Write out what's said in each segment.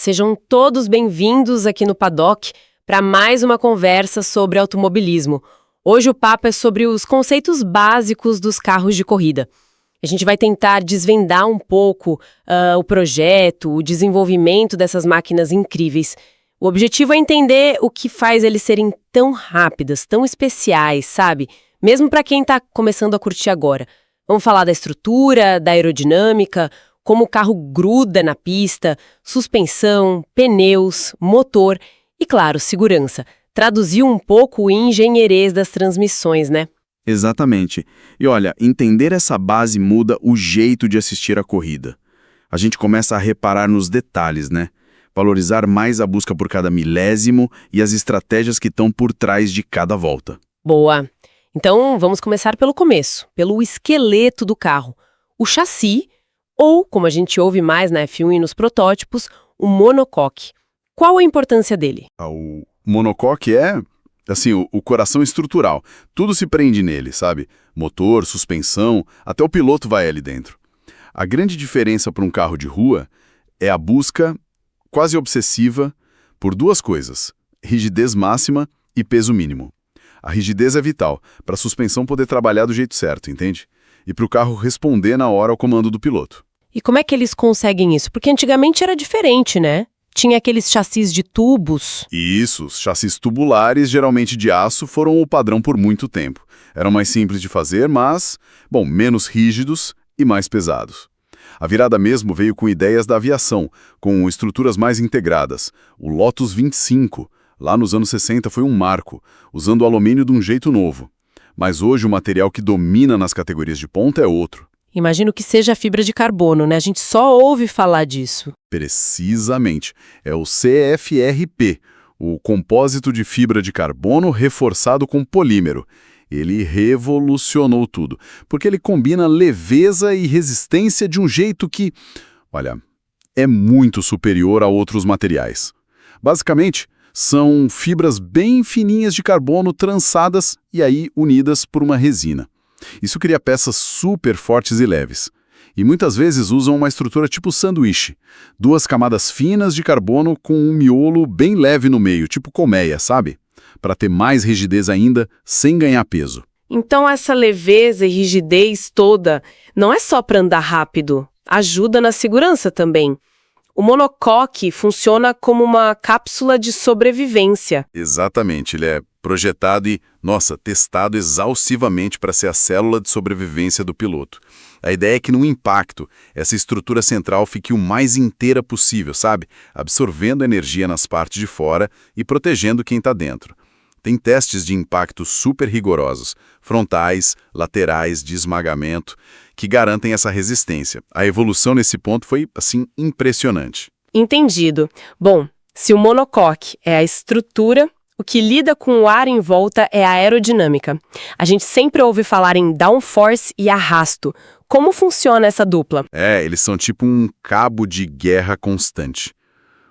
Sejam todos bem-vindos aqui no Paddock para mais uma conversa sobre automobilismo. Hoje o papo é sobre os conceitos básicos dos carros de corrida. A gente vai tentar desvendar um pouco o projeto, o desenvolvimento dessas máquinas incríveis. O objetivo é entender o que faz eles serem tão rápidas, tão especiais, sabe? Mesmo para quem está começando a curtir agora. Vamos falar da estrutura, da aerodinâmica, como o carro gruda na pista, suspensão, pneus, motor e, claro, segurança. Traduzir um pouco o engenherês das transmissões, né? Exatamente. E olha, entender essa base muda o jeito de assistir a corrida. A gente começa a reparar nos detalhes, né? Valorizar mais a busca por cada milésimo e as estratégias que estão por trás de cada volta. Boa! Então, vamos começar pelo começo, pelo esqueleto do carro. O chassi, ou, como a gente ouve mais na F1 e nos protótipos, o monocoque. Qual a importância dele? O monocoque é, assim, o coração estrutural. Tudo se prende nele, sabe? Motor, suspensão, até o piloto vai ali dentro. A grande diferença para um carro de rua é a busca quase obsessiva por duas coisas: rigidez máxima e peso mínimo. A rigidez é vital para a suspensão poder trabalhar do jeito certo, entende? E para o carro responder na hora ao comando do piloto. E como é que eles conseguem isso? Porque antigamente era diferente, né? Tinha aqueles chassis de tubos. Isso, os chassis tubulares, geralmente de aço, foram o padrão por muito tempo. Eram mais simples de fazer, mas, menos rígidos e mais pesados. A virada mesmo veio com ideias da aviação, com estruturas mais integradas. O Lotus 25, lá nos anos 60, foi um marco, usando o alumínio de um jeito novo. Mas hoje o material que domina nas categorias de ponta é outro. Imagino que seja a fibra de carbono, né? A gente só ouve falar disso. Precisamente. É o CFRP, o compósito de fibra de carbono reforçado com polímero. Ele revolucionou tudo, porque ele combina leveza e resistência de um jeito que, olha, é muito superior a outros materiais. Basicamente, são fibras bem fininhas de carbono trançadas e aí unidas por uma resina. Isso cria peças super fortes e leves. E muitas vezes usam uma estrutura tipo sanduíche. 2 camadas finas de carbono com um miolo bem leve no meio, tipo colmeia, sabe? Para ter mais rigidez ainda, sem ganhar peso. Então essa leveza e rigidez toda não é só para andar rápido, ajuda na segurança também. O monocoque funciona como uma cápsula de sobrevivência. Exatamente, ele é projetado e, testado exaustivamente para ser a célula de sobrevivência do piloto. A ideia é que no impacto, essa estrutura central fique o mais inteira possível, sabe? Absorvendo energia nas partes de fora e protegendo quem está dentro. Tem testes de impacto super rigorosos, frontais, laterais, de esmagamento, que garantem essa resistência. A evolução nesse ponto foi, impressionante. Entendido. Bom, se o monocoque é a estrutura, o que lida com o ar em volta é a aerodinâmica. A gente sempre ouve falar em downforce e arrasto. Como funciona essa dupla? Eles são tipo um cabo de guerra constante.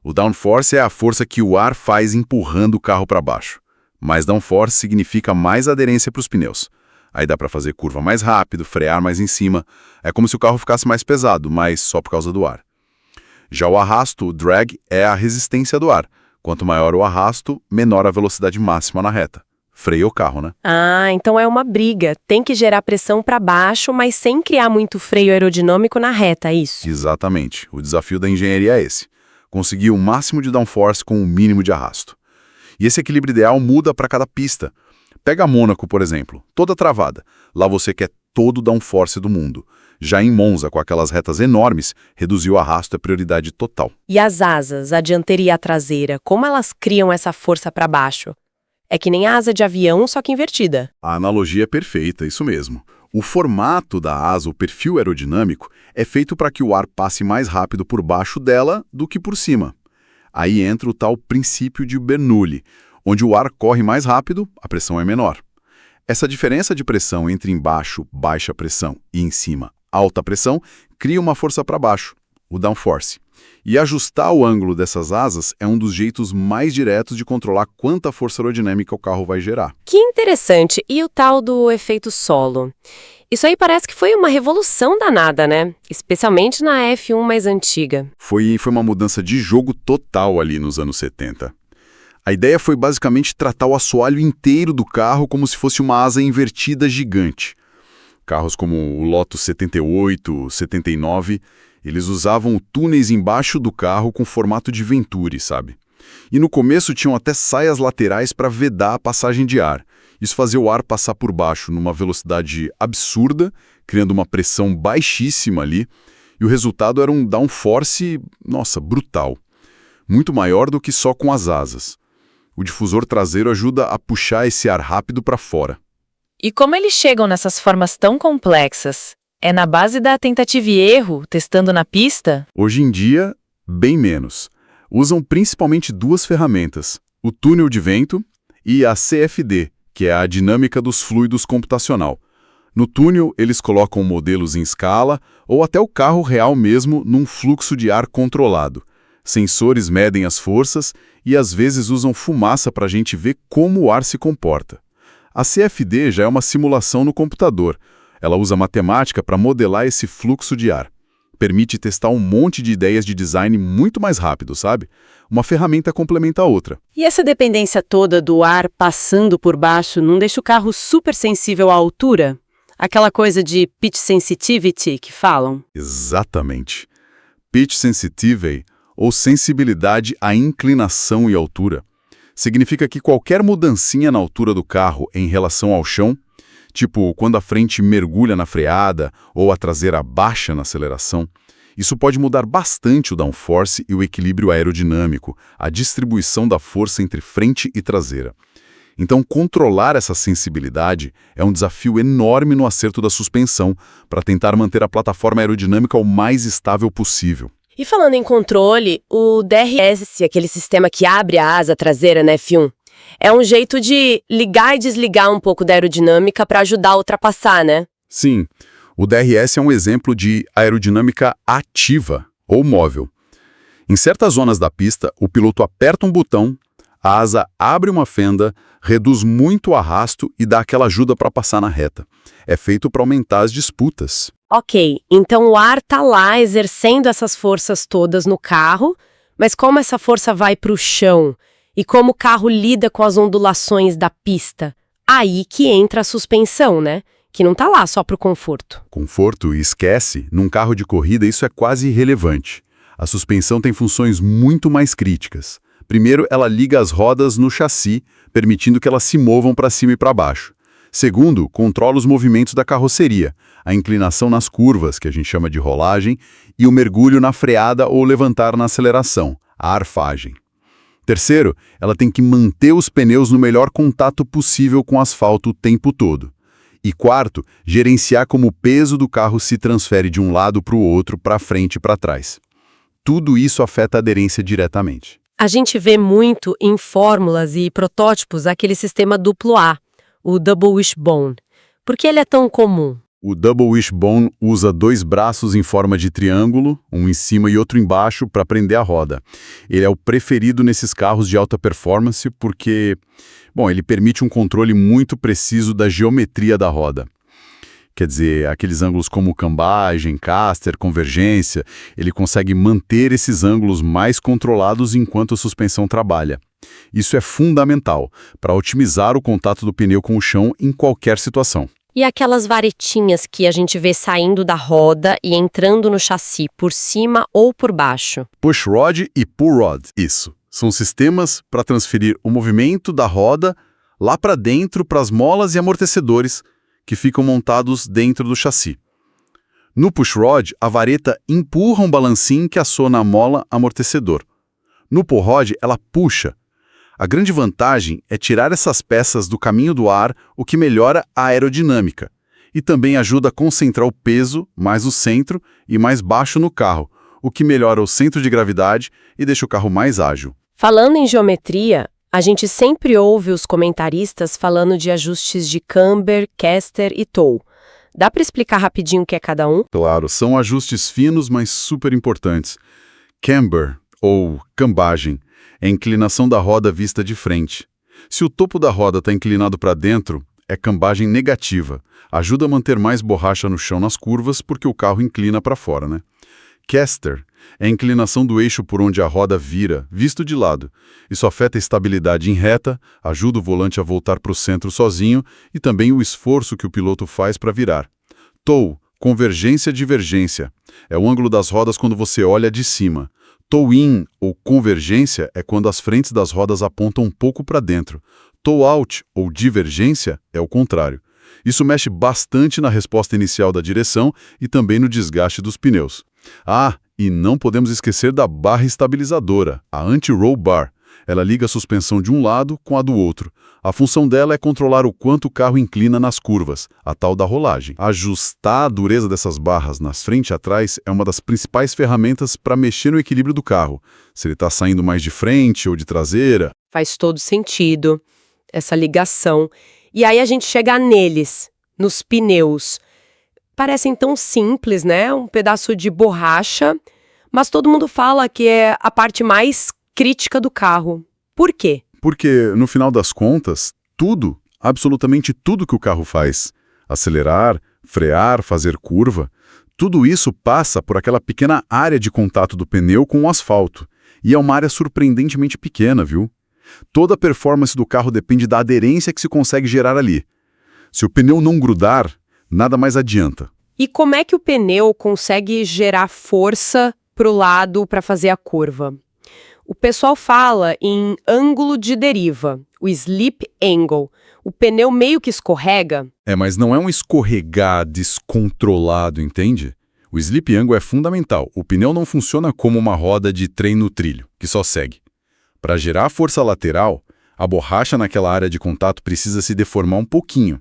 O downforce é a força que o ar faz empurrando o carro para baixo. Mais downforce significa mais aderência para os pneus. Aí dá para fazer curva mais rápido, frear mais em cima. É como se o carro ficasse mais pesado, mas só por causa do ar. Já o arrasto, o drag, é a resistência do ar. Quanto maior o arrasto, menor a velocidade máxima na reta. Freia o carro, né? Ah, então é uma briga. Tem que gerar pressão para baixo, mas sem criar muito freio aerodinâmico na reta, é isso? Exatamente. O desafio da engenharia é esse. Conseguir o máximo de downforce com o mínimo de arrasto. E esse equilíbrio ideal muda para cada pista. Pega a Mônaco, por exemplo, toda travada. Lá você quer todo o downforce do mundo. Já em Monza, com aquelas retas enormes, reduzir o arrasto é prioridade total. E as asas, a dianteira e a traseira, como elas criam essa força para baixo? É que nem a asa de avião, só que invertida. A analogia é perfeita, isso mesmo. O formato da asa, o perfil aerodinâmico, é feito para que o ar passe mais rápido por baixo dela do que por cima. Aí entra o tal princípio de Bernoulli, onde o ar corre mais rápido, a pressão é menor. Essa diferença de pressão entre embaixo, baixa pressão, e em cima, alta pressão, cria uma força para baixo, o downforce. E ajustar o ângulo dessas asas é um dos jeitos mais diretos de controlar quanta força aerodinâmica o carro vai gerar. Que interessante. E o tal do efeito solo? Isso aí parece que foi uma revolução danada, né? Especialmente na F1 mais antiga. Foi uma mudança de jogo total ali nos anos 70. A ideia foi basicamente tratar o assoalho inteiro do carro como se fosse uma asa invertida gigante. Carros como o Lotus 78, 79, eles usavam túneis embaixo do carro com formato de Venturi, sabe? E no começo tinham até saias laterais para vedar a passagem de ar. Isso fazia o ar passar por baixo numa velocidade absurda, criando uma pressão baixíssima ali, e o resultado era um downforce, nossa, brutal. Muito maior do que só com as asas. O difusor traseiro ajuda a puxar esse ar rápido para fora. E como eles chegam nessas formas tão complexas? É na base da tentativa e erro, testando na pista? Hoje em dia, bem menos. Usam principalmente duas ferramentas, o túnel de vento e a CFD, que é a dinâmica dos fluidos computacional. No túnel, eles colocam modelos em escala ou até o carro real mesmo num fluxo de ar controlado. Sensores medem as forças e às vezes usam fumaça para a gente ver como o ar se comporta. A CFD já é uma simulação no computador. Ela usa matemática para modelar esse fluxo de ar. Permite testar um monte de ideias de design muito mais rápido, sabe? Uma ferramenta complementa a outra. E essa dependência toda do ar passando por baixo não deixa o carro super sensível à altura? Aquela coisa de pitch sensitivity que falam? Exatamente. Pitch sensitivity, ou sensibilidade à inclinação e altura, significa que qualquer mudancinha na altura do carro em relação ao chão, tipo quando a frente mergulha na freada ou a traseira baixa na aceleração, isso pode mudar bastante o downforce e o equilíbrio aerodinâmico, a distribuição da força entre frente e traseira. Então, controlar essa sensibilidade é um desafio enorme no acerto da suspensão para tentar manter a plataforma aerodinâmica o mais estável possível. E falando em controle, o DRS, aquele sistema que abre a asa traseira na F1, é um jeito de ligar e desligar um pouco da aerodinâmica para ajudar a ultrapassar, né? Sim, o DRS é um exemplo de aerodinâmica ativa ou móvel. Em certas zonas da pista, o piloto aperta um botão, a asa abre uma fenda, reduz muito o arrasto e dá aquela ajuda para passar na reta. É feito para aumentar as disputas. Ok, então o ar tá lá exercendo essas forças todas no carro, mas como essa força vai para o chão e como o carro lida com as ondulações da pista? Aí que entra a suspensão, né? Que não tá lá só para o conforto. Conforto, esquece, num carro de corrida isso é quase irrelevante. A suspensão tem funções muito mais críticas. Primeiro, ela liga as rodas no chassi, permitindo que elas se movam para cima e para baixo. Segundo, controla os movimentos da carroceria, a inclinação nas curvas, que a gente chama de rolagem, e o mergulho na freada ou levantar na aceleração, a arfagem. Terceiro, ela tem que manter os pneus no melhor contato possível com o asfalto o tempo todo. E quarto, gerenciar como o peso do carro se transfere de um lado para o outro, para frente e para trás. Tudo isso afeta a aderência diretamente. A gente vê muito em fórmulas e protótipos aquele sistema duplo A, o Double Wishbone. Por que ele é tão comum? O Double Wishbone usa dois braços em forma de triângulo, um em cima e outro embaixo, para prender a roda. Ele é o preferido nesses carros de alta performance porque, ele permite um controle muito preciso da geometria da roda. Quer dizer, aqueles ângulos como cambagem, caster, convergência, ele consegue manter esses ângulos mais controlados enquanto a suspensão trabalha. Isso é fundamental para otimizar o contato do pneu com o chão em qualquer situação. E aquelas varetinhas que a gente vê saindo da roda e entrando no chassi, por cima ou por baixo? Pushrod e pullrod, isso. São sistemas para transferir o movimento da roda lá para dentro para as molas e amortecedores que ficam montados dentro do chassi. No pushrod, a vareta empurra um balancinho que aciona a mola amortecedor. No pullrod, ela puxa. A grande vantagem é tirar essas peças do caminho do ar, o que melhora a aerodinâmica. E também ajuda a concentrar o peso mais no centro e mais baixo no carro, o que melhora o centro de gravidade e deixa o carro mais ágil. Falando em geometria, a gente sempre ouve os comentaristas falando de ajustes de camber, caster e toe. Dá para explicar rapidinho o que é cada um? Claro, são ajustes finos, mas super importantes. Camber, ou cambagem, é a inclinação da roda vista de frente. Se o topo da roda está inclinado para dentro, é cambagem negativa. Ajuda a manter mais borracha no chão nas curvas porque o carro inclina para fora, né? Caster é a inclinação do eixo por onde a roda vira, visto de lado. Isso afeta a estabilidade em reta, ajuda o volante a voltar para o centro sozinho e também o esforço que o piloto faz para virar. Toe, convergência-divergência. É o ângulo das rodas quando você olha de cima. Toe-in, ou convergência, é quando as frentes das rodas apontam um pouco para dentro. Toe-out, ou divergência, é o contrário. Isso mexe bastante na resposta inicial da direção e também no desgaste dos pneus. Ah, e não podemos esquecer da barra estabilizadora, a anti-roll bar. Ela liga a suspensão de um lado com a do outro. A função dela é controlar o quanto o carro inclina nas curvas, a tal da rolagem. Ajustar a dureza dessas barras nas frente e atrás é uma das principais ferramentas para mexer no equilíbrio do carro. Se ele está saindo mais de frente ou de traseira. Faz todo sentido, essa ligação. E aí a gente chega neles, nos pneus. Parecem tão simples, né? Um pedaço de borracha, mas todo mundo fala que é a parte mais crítica do carro. Por quê? Porque, no final das contas, tudo, absolutamente tudo que o carro faz, acelerar, frear, fazer curva, tudo isso passa por aquela pequena área de contato do pneu com o asfalto. E é uma área surpreendentemente pequena, viu? Toda a performance do carro depende da aderência que se consegue gerar ali. Se o pneu não grudar, nada mais adianta. E como é que o pneu consegue gerar força para o lado para fazer a curva? O pessoal fala em ângulo de deriva, o slip angle. O pneu meio que escorrega. Mas não é um escorregar descontrolado, entende? O slip angle é fundamental. O pneu não funciona como uma roda de trem no trilho, que só segue. Para gerar força lateral, a borracha naquela área de contato precisa se deformar um pouquinho.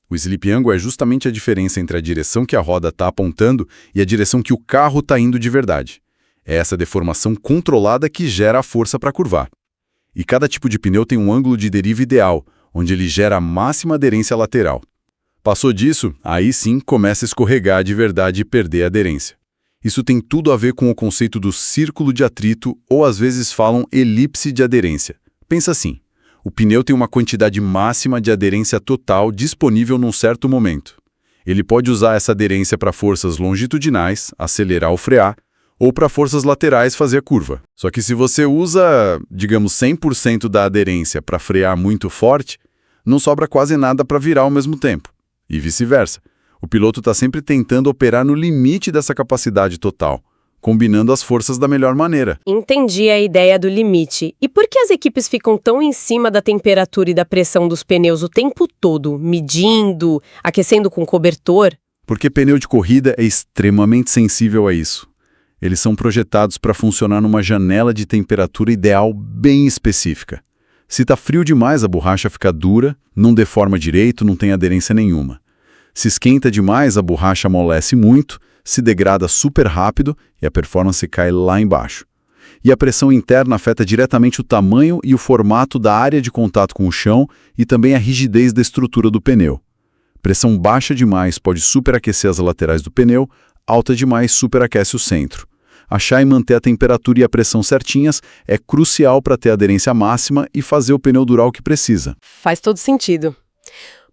O slip angle é justamente a diferença entre a direção que a roda está apontando e a direção que o carro está indo de verdade. É essa deformação controlada que gera a força para curvar. E cada tipo de pneu tem um ângulo de deriva ideal, onde ele gera a máxima aderência lateral. Passou disso, aí sim começa a escorregar de verdade e perder a aderência. Isso tem tudo a ver com o conceito do círculo de atrito, ou às vezes falam elipse de aderência. Pensa assim, o pneu tem uma quantidade máxima de aderência total disponível num certo momento. Ele pode usar essa aderência para forças longitudinais, acelerar ou frear, ou para forças laterais fazer a curva. Só que se você usa, digamos, 100% da aderência para frear muito forte, não sobra quase nada para virar ao mesmo tempo. E vice-versa. O piloto está sempre tentando operar no limite dessa capacidade total, combinando as forças da melhor maneira. Entendi a ideia do limite. E por que as equipes ficam tão em cima da temperatura e da pressão dos pneus o tempo todo, medindo, aquecendo com cobertor? Porque pneu de corrida é extremamente sensível a isso. Eles são projetados para funcionar numa janela de temperatura ideal bem específica. Se está frio demais, a borracha fica dura, não deforma direito, não tem aderência nenhuma. Se esquenta demais, a borracha amolece muito, se degrada super rápido e a performance cai lá embaixo. E a pressão interna afeta diretamente o tamanho e o formato da área de contato com o chão e também a rigidez da estrutura do pneu. Pressão baixa demais pode superaquecer as laterais do pneu, alta demais superaquece o centro. Achar e manter a temperatura e a pressão certinhas é crucial para ter aderência máxima e fazer o pneu durar o que precisa. Faz todo sentido.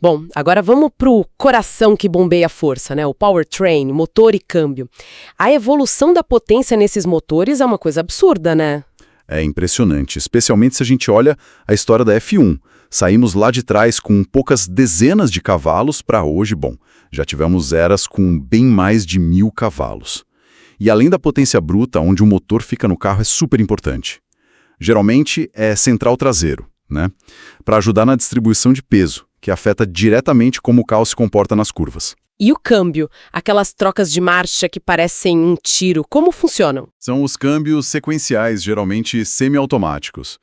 Bom, agora vamos para o coração que bombeia a força, né? O powertrain, motor e câmbio. A evolução da potência nesses motores é uma coisa absurda, né? É impressionante, especialmente se a gente olha a história da F1. Saímos lá de trás com poucas dezenas de cavalos para hoje, já tivemos eras com bem mais de 1000 cavalos. E além da potência bruta, onde o motor fica no carro é super importante. Geralmente é central traseiro, né? Para ajudar na distribuição de peso, que afeta diretamente como o carro se comporta nas curvas. E o câmbio? Aquelas trocas de marcha que parecem um tiro, como funcionam? São os câmbios sequenciais, geralmente semiautomáticos.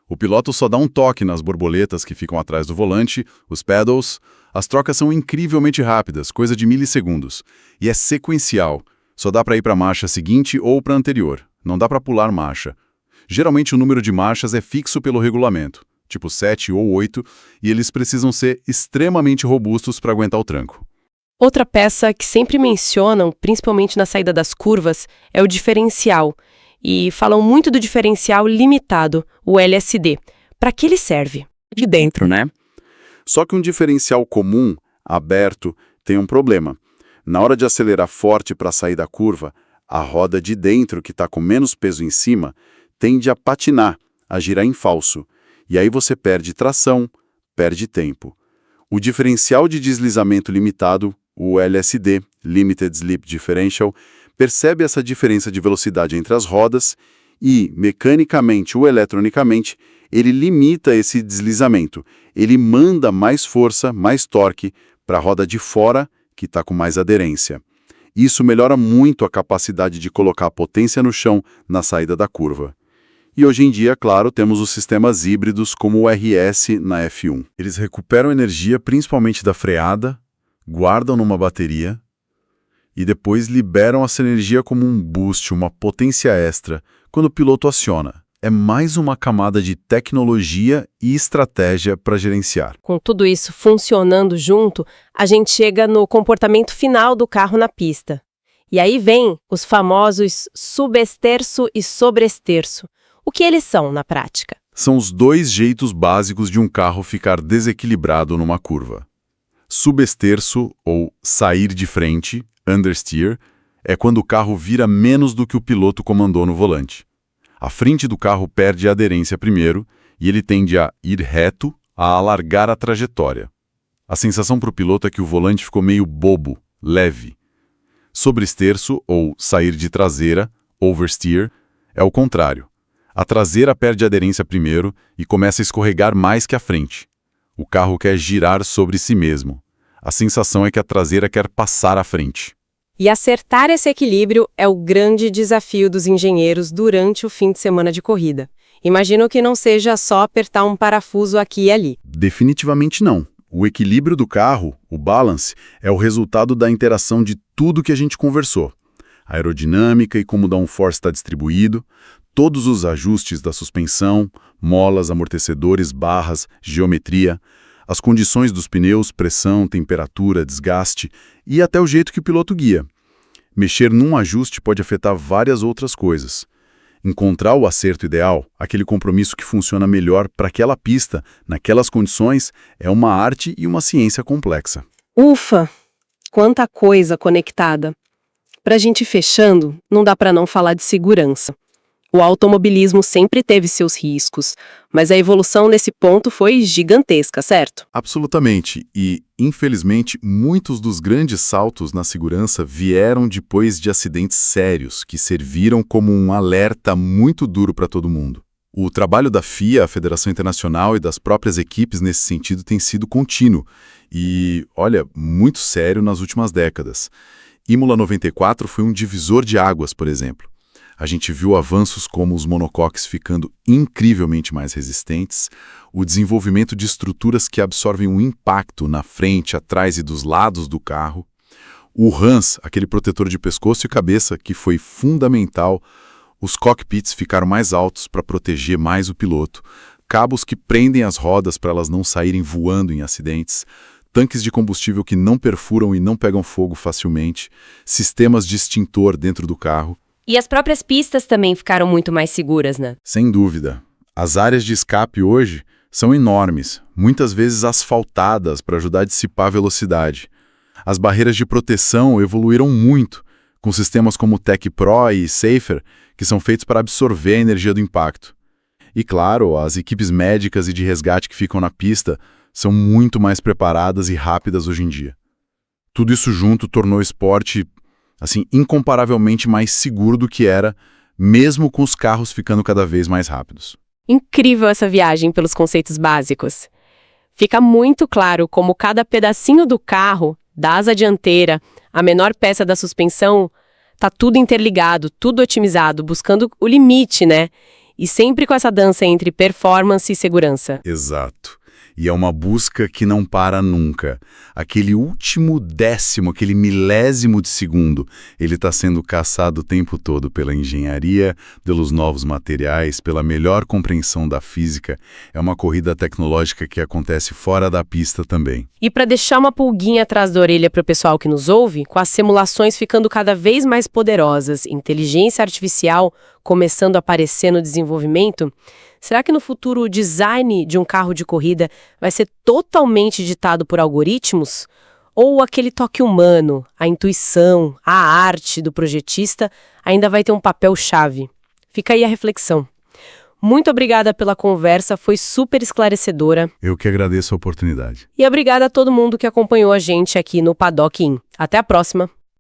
O piloto só dá um toque nas borboletas que ficam atrás do volante, os pedals. As trocas são incrivelmente rápidas, coisa de milissegundos. E é sequencial. Só dá para ir para a marcha seguinte ou para a anterior. Não dá para pular marcha. Geralmente o número de marchas é fixo pelo regulamento, tipo 7 ou 8, e eles precisam ser extremamente robustos para aguentar o tranco. Outra peça que sempre mencionam, principalmente na saída das curvas, é o diferencial. E falam muito do diferencial limitado, o LSD. Para que ele serve? De dentro, né? Só que um diferencial comum, aberto, tem um problema. Na hora de acelerar forte para sair da curva, a roda de dentro, que está com menos peso em cima, tende a patinar, a girar em falso. E aí você perde tração, perde tempo. O diferencial de deslizamento limitado, o LSD, Limited Slip Differential, percebe essa diferença de velocidade entre as rodas e, mecanicamente ou eletronicamente, ele limita esse deslizamento. Ele manda mais força, mais torque para a roda de fora, que está com mais aderência. Isso melhora muito a capacidade de colocar a potência no chão na saída da curva. E hoje em dia, claro, temos os sistemas híbridos como o RS na F1. Eles recuperam energia principalmente da freada, guardam numa bateria e depois liberam essa energia como um boost, uma potência extra, quando o piloto aciona. É mais uma camada de tecnologia e estratégia para gerenciar. Com tudo isso funcionando junto, a gente chega no comportamento final do carro na pista. E aí vem os famosos subesterço e sobresterço. O que eles são na prática? São os dois jeitos básicos de um carro ficar desequilibrado numa curva. Subesterço, ou sair de frente, understeer, é quando o carro vira menos do que o piloto comandou no volante. A frente do carro perde a aderência primeiro e ele tende a ir reto, a alargar a trajetória. A sensação para o piloto é que o volante ficou meio bobo, leve. Sobresterço, ou sair de traseira, oversteer, é o contrário. A traseira perde a aderência primeiro e começa a escorregar mais que a frente. O carro quer girar sobre si mesmo. A sensação é que a traseira quer passar à frente. E acertar esse equilíbrio é o grande desafio dos engenheiros durante o fim de semana de corrida. Imagino que não seja só apertar um parafuso aqui e ali. Definitivamente não. O equilíbrio do carro, o balance, é o resultado da interação de tudo que a gente conversou. A aerodinâmica e como o downforce está distribuído, todos os ajustes da suspensão, molas, amortecedores, barras, geometria, as condições dos pneus, pressão, temperatura, desgaste e até o jeito que o piloto guia. Mexer num ajuste pode afetar várias outras coisas. Encontrar o acerto ideal, aquele compromisso que funciona melhor para aquela pista, naquelas condições, é uma arte e uma ciência complexa. Ufa! Quanta coisa conectada! Para a gente ir fechando, não dá para não falar de segurança. O automobilismo sempre teve seus riscos, mas a evolução nesse ponto foi gigantesca, certo? Absolutamente. E, infelizmente, muitos dos grandes saltos na segurança vieram depois de acidentes sérios, que serviram como um alerta muito duro para todo mundo. O trabalho da FIA, a Federação Internacional, e das próprias equipes nesse sentido tem sido contínuo e, olha, muito sério nas últimas décadas. Imola 94 foi um divisor de águas, por exemplo. A gente viu avanços como os monocoques ficando incrivelmente mais resistentes, o desenvolvimento de estruturas que absorvem o impacto na frente, atrás e dos lados do carro, o HANS, aquele protetor de pescoço e cabeça que foi fundamental, os cockpits ficaram mais altos para proteger mais o piloto, cabos que prendem as rodas para elas não saírem voando em acidentes, tanques de combustível que não perfuram e não pegam fogo facilmente, sistemas de extintor dentro do carro. E as próprias pistas também ficaram muito mais seguras, né? Sem dúvida. As áreas de escape hoje são enormes, muitas vezes asfaltadas para ajudar a dissipar a velocidade. As barreiras de proteção evoluíram muito, com sistemas como o Tech Pro e Safer, que são feitos para absorver a energia do impacto. E claro, as equipes médicas e de resgate que ficam na pista são muito mais preparadas e rápidas hoje em dia. Tudo isso junto tornou o esporte incomparavelmente mais seguro do que era, mesmo com os carros ficando cada vez mais rápidos. Incrível essa viagem pelos conceitos básicos. Fica muito claro como cada pedacinho do carro, da asa dianteira, a menor peça da suspensão, tá tudo interligado, tudo otimizado, buscando o limite, né? E sempre com essa dança entre performance e segurança. Exato. E é uma busca que não para nunca. Aquele último décimo, aquele milésimo de segundo, ele está sendo caçado o tempo todo pela engenharia, pelos novos materiais, pela melhor compreensão da física. É uma corrida tecnológica que acontece fora da pista também. E para deixar uma pulguinha atrás da orelha para o pessoal que nos ouve, com as simulações ficando cada vez mais poderosas, inteligência artificial começando a aparecer no desenvolvimento, será que no futuro o design de um carro de corrida vai ser totalmente ditado por algoritmos? Ou aquele toque humano, a intuição, a arte do projetista ainda vai ter um papel-chave? Fica aí a reflexão. Muito obrigada pela conversa, foi super esclarecedora. Eu que agradeço a oportunidade. E obrigada a todo mundo que acompanhou a gente aqui no Paddock In. Até a próxima!